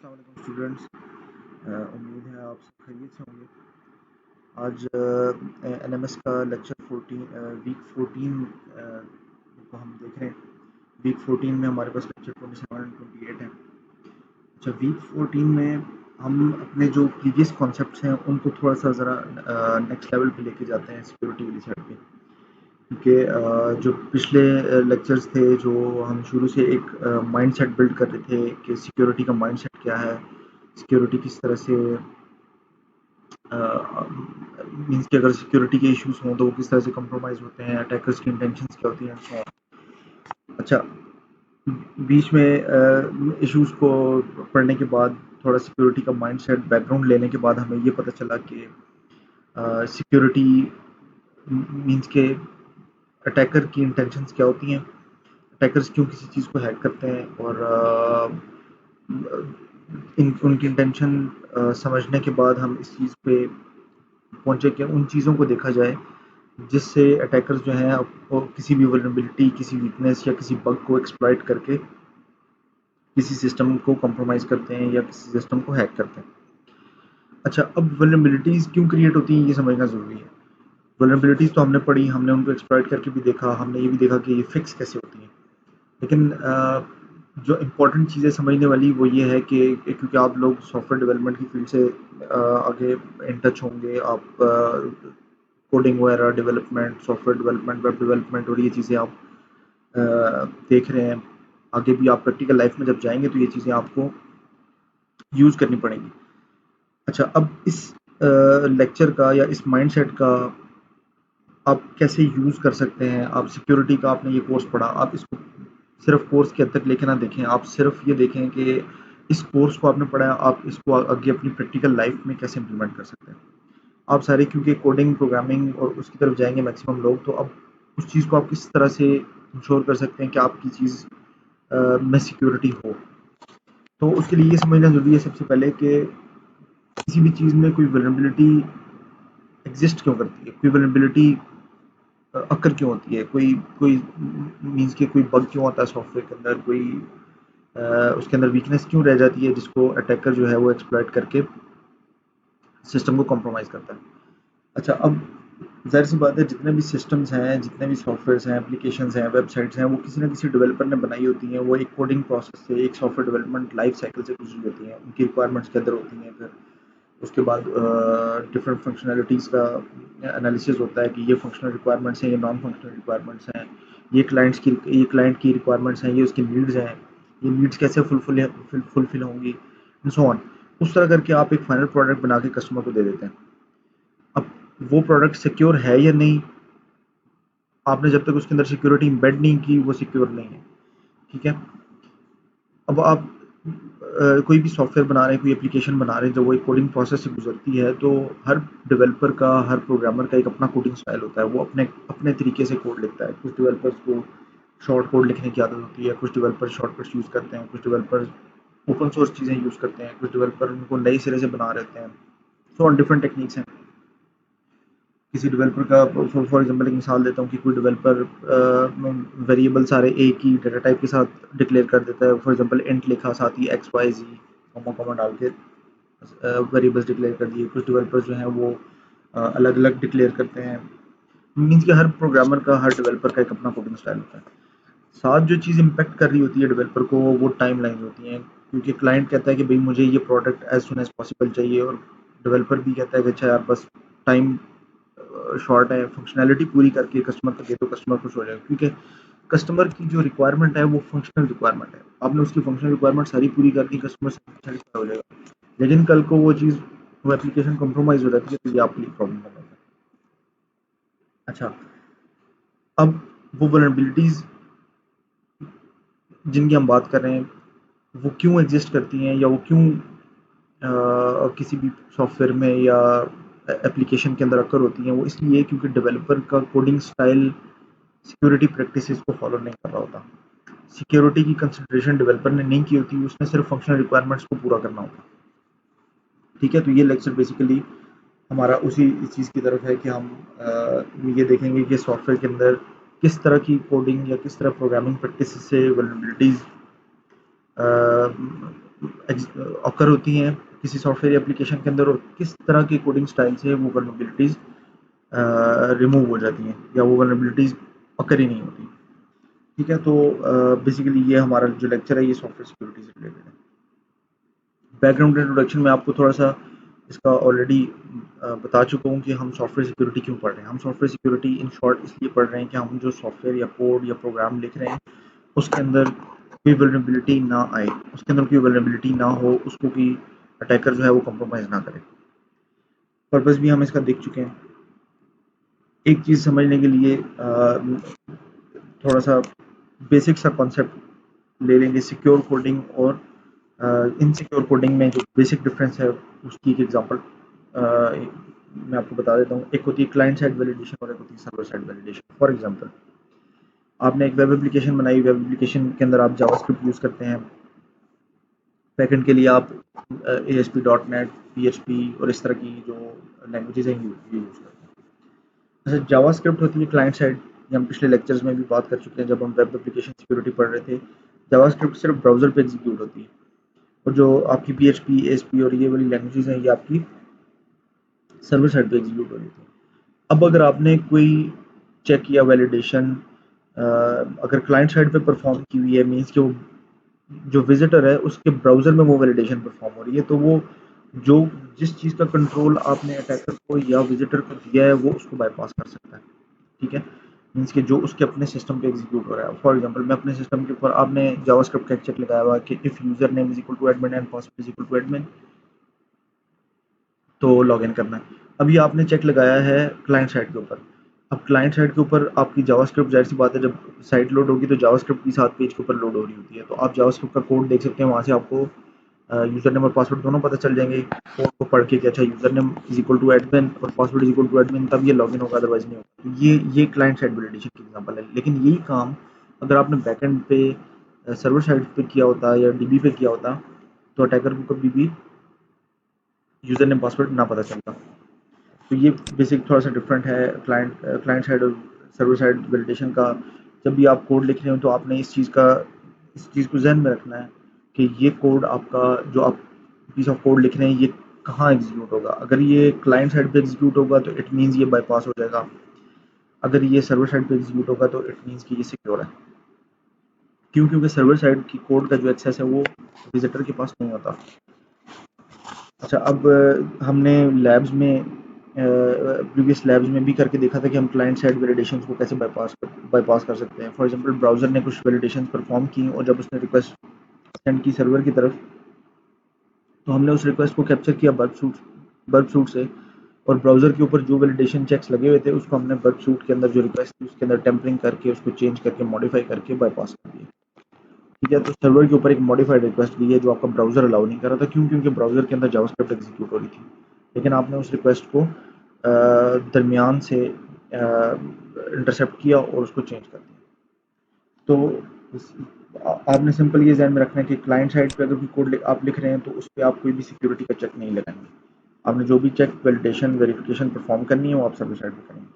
अस्सलाम वालेकुम स्टूडेंट्स। उम्मीद है आप सब खैरियत से होंगे। आज एनएमएस का लेक्चर 14 वीक 14 को हम देख रहे हैं। वीक 14 में हमारे पास लेक्चर 27 और 28 है। अच्छा, वीक 14 में हम अपने जो प्रीवियस कॉन्सेप्ट्स हैं उनको थोड़ा सा ज़रा नेक्स्ट लेवल पे लेके जाते हैं सिक्योरिटी वाली साइड पे, क्योंकि जो पिछले लेक्चर्स थे, जो हम शुरू से एक माइंडसेट बिल्ड कर रहे थे कि सिक्योरिटी का माइंडसेट क्या है, सिक्योरिटी किस तरह से मीन्स कि अगर सिक्योरिटी के इश्यूज हों तो वो किस तरह से कंप्रोमाइज़ होते हैं, अटैकर्स की इंटेंशंस क्या होती हैं, सो ऑन। अच्छा, बीच में इश्यूज को पढ़ने के बाद, थोड़ा सिक्योरिटी का माइंडसेट बैकग्राउंड लेने के बाद हमें ये पता चला कि सिक्योरिटी मीन्स के अटैकर की इंटेंशंस क्या होती हैं, अटैकर्स क्यों किसी चीज़ को हैक करते हैं, और उनकी इंटेंशन समझने के बाद हम इस चीज़ पे पहुंचे कि उन चीज़ों को देखा जाए जिससे अटैकर्स जो हैं वो किसी भी वल्नरेबिलिटी, किसी वीकनेस या किसी बग को एक्सप्लॉइट करके किसी सिस्टम को कंप्रोमाइज़ करते हैं या किसी सिस्टम को हैक करते हैं। अच्छा, अब वल्नरेबिलिटीज़ क्यों क्रिएट होती हैं ये समझना ज़रूरी है। वल्नरेबिलिटीज़ तो हमने पढ़ी, हमने उनको एक्सप्लॉइट करके भी देखा, हमने ये भी देखा कि ये फिक्स कैसे होती हैं। लेकिन जो इम्पोर्टेंट चीज़ें समझने वाली वो ये है कि क्योंकि आप लोग सॉफ्टवेयर डेवलपमेंट की फील्ड से आगे इन टच होंगे, आप कोडिंग वगैरह development, software development, web development और ये चीज़ें आप देख रहे हैं। आगे भी आप प्रैक्टिकल लाइफ में जब जाएंगे तो ये चीज़ें आपको यूज़ करनी पड़ेंगी। अच्छा, अब इस लेक्चर का या इस माइंडसेट का आप कैसे यूज़ कर सकते हैं। आप सिक्योरिटी का आपने ये कोर्स पढ़ा, आप इसको सिर्फ कोर्स के हद तक लेके ना देखें, आप सिर्फ ये देखें कि इस कोर्स को आपने पढ़ा है, आप इसको आगे अपनी प्रैक्टिकल लाइफ में कैसे इम्प्लीमेंट कर सकते हैं। आप सारे क्योंकि कोडिंग, प्रोग्रामिंग और उसकी तरफ जाएंगे मैक्सिमम लोग, तो अब उस चीज़ को आप किस तरह से इंश्योर कर सकते हैं कि आपकी चीज़ में सिक्योरिटी हो। तो उसके लिए ये समझना ज़रूरी है सबसे पहले कि किसी भी चीज़ में कोई वल्नरेबिलिटी एग्जिस्ट क्यों करती है, कोई वल्नरेबिलिटी अक्कर क्यों होती है, कोई कोई मीन्स के कोई बग क्यों आता है सॉफ्टवेयर के अंदर, कोई उसके अंदर वीकनेस क्यों रह जाती है जिसको अटैकर जो है वो एक्सप्लॉइट करके सिस्टम को कॉम्प्रोमाइज़ करता है। अच्छा, अब ज़ाहिर सी बात है, जितने भी सिस्टम्स हैं, जितने भी सॉफ्टवेयर्स हैं, एप्लीकेशंस हैं, वेबसाइट्स हैं, वो किसी न किसी डेवलपर ने बनाई होती हैं। वो एक कोडिंग प्रोसेस से, एक सॉफ्टवेयर डेवलपमेंट लाइफ साइकिल से गुजरी होती हैं, उनकी रिक्वायरमेंट्स के अंदर होती हैं। फिर उसके बाद डिफरेंट फंक्शनैलिटीज़ का एनालिसिस होता है कि ये फंक्शनल रिक्वायरमेंट्स हैं, ये नॉन फंक्शनल रिक्वायरमेंट्स हैं, ये क्लाइंट की रिक्वायरमेंट्स हैं, ये उसकी नीड्स हैं, ये नीड्स कैसे फुलफिल होंगी, एंड सो ऑन। उस तरह करके आप एक फाइनल प्रोडक्ट बना के कस्टमर को दे देते हैं। अब वो प्रोडक्ट सिक्योर है या नहीं, आपने जब तक उसके अंदर सिक्योरिटी एम्बेड नहीं की, वो सिक्योर नहीं है। ठीक है। अब आप कोई भी सॉफ्टवेयर बना रहे हैं, कोई एप्लीकेशन बना रहे हैं, जब वो एक कोडिंग प्रोसेस से गुजरती है तो हर डेवलपर का, हर प्रोग्रामर का एक अपना कोडिंग स्टाइल होता है। वो अपने अपने तरीके से कोड लिखता है। कुछ डेवलपर्स को शॉर्ट कोड लिखने की आदत होती है, कुछ डेवलपर शॉर्टकट्स यूज़ करते हैं, कुछ डेवलपर ओपन सोर्स चीज़ें यूज़ करते हैं, कुछ डेवलपर उनको नए सिरे से बना रहे हैं। सो ऑन डिफरेंट टेक्निक्स हैं। किसी डेवलपर का फॉर एग्जांपल एक मिसाल देता हूँ कि कोई डेवलपर वेरिएबल सारे एक ही डाटा टाइप के साथ डिक्लेयर कर देता है। फॉर एग्जांपल इंट लिखा, साथ ही एक्स वाई जी कॉमा कॉमा डाल के वेरिएबल्स डिक्लेयर कर दिए। कुछ डेवलपर्स जो हैं वो अलग अलग डिक्लेयर करते हैं। मीन्स कि हर प्रोग्रामर का, हर डेवलपर का एक अपना कोडिंग स्टाइल होता है। साथ जो चीज़ इम्पेक्ट कर रही होती है डेवलपर को, वो टाइम लाइन होती हैं, क्योंकि क्लाइंट कहता है कि भाई मुझे ये product as soon as possible चाहिए, और डेवलपर भी कहता है कि अच्छा यार बस टाइम शॉर्ट है, फंक्शनैलिटी पूरी करके कस्टमर को दे दो, कस्टमर खुश हो जाएगा। क्योंकि कस्टमर की जो रिक्वायरमेंट है वो फंक्शनल रिक्वायरमेंट है। आपने उसकी फंक्शनल रिक्वायरमेंट सारी पूरी कर दी, कस्टमर सेटिस्फाई हो जाएगा। लेकिन कल को वो चीज़, वो एप्लीकेशन कॉम्प्रोमाइज़ हो जाती है तो ये आपके लिए प्रॉब्लम बन जाता है। अच्छा, अब वो वल्नरेबिलिटीज़ जिनकी हम बात कर रहे हैं, वो क्यों एग्जिस्ट करती हैं, या वो क्यों किसी भी सॉफ्टवेयर में या एप्लीकेशन के अंदर अक्कर होती हैं। वो इसलिए क्योंकि डेवलपर का कोडिंग स्टाइल सिक्योरिटी प्रैक्टिसेस को फॉलो नहीं कर रहा होता। सिक्योरिटी की कंसिडरेशन डेवलपर ने नहीं की होती, उसने सिर्फ फंक्शनल रिक्वायरमेंट्स को पूरा करना होता। ठीक है, तो ये लेक्चर बेसिकली हमारा उसी इस चीज़ की तरफ है कि हम ये देखेंगे कि सॉफ्टवेयर के अंदर किस तरह की कोडिंग या किस तरह प्रोग्रामिंग प्रैक्टिस से वल्नरेबिलिटीज़ ऑकर होती हैं किसी सॉफ्टवेयर एप्लीकेशन के अंदर, और किस तरह की कोडिंग स्टाइल से वो वल्नरेबिलिटीज़ रिमूव हो जाती हैं या वो वल्नरेबिलिटीज़ ऑकर ही नहीं होती। ठीक है, तो बेसिकली ये हमारा जो लेक्चर है ये सॉफ्टवेयर सिक्योरिटी से रिलेटेड है। बैकग्राउंड इंट्रोडक्शन में आपको थोड़ा सा इसका ऑलरेडी बता चुका हूँ कि हम सॉफ्टवेयर सिक्योरिटी क्यों पढ़ रहे हैं। हम सॉफ्टवेयर सिक्योरिटी इन शॉर्ट इसलिए पढ़ रहे हैं कि हम जो सॉफ्टवेयर या कोड या प्रोग्राम लिख रहे हैं उसके अंदर कोई वल्नरेबिलिटी ना आए, उसके अंदर कोई वल्नरेबिलिटी ना हो, उसको कि अटैकर जो है वो कंप्रोमाइज़ ना करे। पर्पस भी हम इसका देख चुके हैं। एक चीज़ समझने के लिए थोड़ा सा बेसिक सा कॉन्सेप्ट ले लेंगे सिक्योर कोडिंग और इनसिक्योर कोडिंग में जो बेसिक डिफरेंस है उसकी एक एग्जांपल मैं आपको बता देता हूँ। एक होती है क्लाइंट साइड वैलिडेशन और एक होती है server side validation. For example, आपने एक वेब एप्लीकेशन बनाई, वेब एप्लीकेशन के अंदर आप जावास्क्रिप्ट यूज़ करते हैं, बैकएंड के लिए आप ASP.NET, PHP और इस तरह की जो लैंग्वेजेस हैं ये यूज़ करते हैं। अच्छा, जावास्क्रिप्ट होती है क्लाइंट साइड। ये हम पिछले लेक्चर्स में भी बात कर चुके हैं जब हम वेब एप्लीकेशन सिक्योरिटी पढ़ रहे थे। जावास्क्रिप्ट सिर्फ ब्राउज़र पे एग्जीक्यूट होती है, और जो आपकी PHP, ASP और ये वाली लैंग्वेजेस हैं ये आपकी सर्वर साइड पे एग्जीक्यूट हो रही थी। अब अगर आपने कोई चेक या वैलिडेशन अगर क्लाइंट साइड पे परफॉर्म की हुई है, मीन्स कि वो जो विजिटर है उसके ब्राउज़र में वो वैलिडेशन परफॉर्म हो रही है, तो वो जो जिस चीज़ का कंट्रोल आपने अटैकर को या विजिटर को दिया है वो उसको बाईपास कर सकता है। ठीक है, मीन्स कि जो उसके अपने सिस्टम पे एग्जीक्यूट हो रहा है। फॉर एग्जांपल, मैं अपने सिस्टम के ऊपर आपने जावास्क्रिप्ट का एक चेक लगाया हुआ है कि if user name is equal to admin and password is equal to admin, तो लॉगिन करना है। अब ये आपने चेक लगाया है क्लाइंट साइड के ऊपर। अब क्लाइंट साइड के ऊपर आपकी जावास्क्रिप्ट, ज़ाहिर सी बात है जब साइट लोड होगी तो जावास्क्रिप्ट भी साथ पेज के ऊपर लोड हो रही होती है, तो आप जावास्क्रिप्ट का कोड देख सकते हैं, वहाँ से आपको यूज़र नेम और पासवर्ड दोनों पता चल जाएंगे कोड को पढ़ के कि अच्छा user name is equal to admin और password is equal to admin, तब ये लॉगिन होगा, अदरवाइज नहीं होगा। तो ये क्लाइंट साइड वैलिडेशन की एग्जांपल है। लेकिन यही काम अगर आपने बैकएंड पे सर्वर साइड पे किया होता या डीबी पे किया होता तो अटैकर को कभी भी यूज़र नेम पासवर्ड ना पता चलता। तो ये बेसिक थोड़ा सा डिफरेंट है क्लाइंट साइड और सर्वर साइड वैलिडेशन का। जब भी आप कोड लिख रहे हो तो आपने इस चीज़ को जहन में रखना है कि ये कोड आपका जो आप पीस ऑफ कोड लिख रहे हैं ये कहाँ एग्जीक्यूट होगा। अगर ये क्लाइंट साइड पे एग्जीक्यूट होगा तो इट मीन्स ये बाईपास हो जाएगा, अगर ये सर्वर साइड पे एग्जीक्यूट होगा तो इट मीन्स कि ये सिक्योर है। क्यों? क्योंकि सर्वर साइड की कोड का जो एक्सेस है वो विजिटर के पास नहीं होता। अच्छा, अब हमने लैब्स में प्रीवियस लैब्स में भी करके देखा था कि हम क्लाइंट साइड वैलिडेशन को कैसे बाईपास कर सकते हैं। फॉर एग्जांपल, ब्राउज़र ने कुछ वैलिडेशन परफॉर्म की और जब उसने रिक्वेस्ट सेंड की सर्वर की तरफ, तो हमने उस रिक्वेस्ट को कैप्चर किया बर्ब सूट से, और ब्राउज़र के ऊपर जो वैलिडेशन चेक्स लगे हुए थे उसको हमने बर्ब सूट के अंदर जो रिक्वेस्ट थी उसके अंदर टेम्परिंग करके उसको चेंज करके मॉडिफाई करके बाईपास कर दिया। ठीक है, तो सर्वर के ऊपर एक मॉडिफाइड रिक्वेस्ट गई है जो आपका ब्राउज़र अलाउ नहीं कर रहा था। क्यों? क्योंकि ब्राउज़र के अंदर जावास्क्रिप्ट एग्जीक्यूट हो रही थी, लेकिन आपने उस रिक्वेस्ट को दरमियान से इंटरसेप्ट किया और उसको चेंज कर दिया। तो आपने सिंपल ये ध्यान में रखना है कि क्लाइंट साइड पे अगर कोई कोड आप लिख रहे हैं तो उस पर आप कोई भी सिक्योरिटी का चेक नहीं लगाएंगे। आपने जो भी चेक वैलिडेशन वेरिफिकेशन परफॉर्म करनी है वो आप सर्वर साइड पे करेंगे।